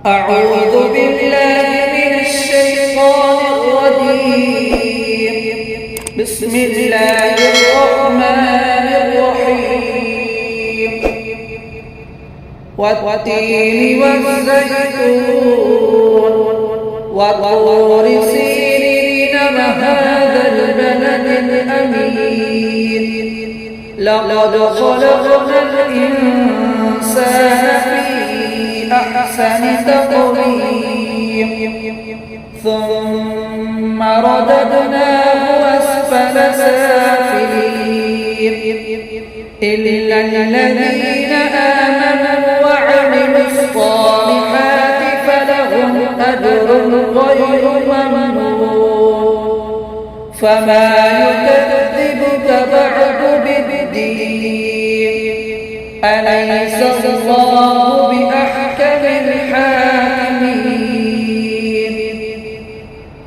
أعوذ بالله من الشيطان الرجيم. بسم الله الرحمن الرحيم. والتين والزيتون وطور سينين وهذا البلد الأمين. لقد خلقنا الإنسان في أحسن تقويم ثم رددناه أسفل سافلين إلا الذين آمنوا وعملوا الصالحات فلهم أجر غير ممنون. فما يكذبك بعد بالدين؟ أليس الله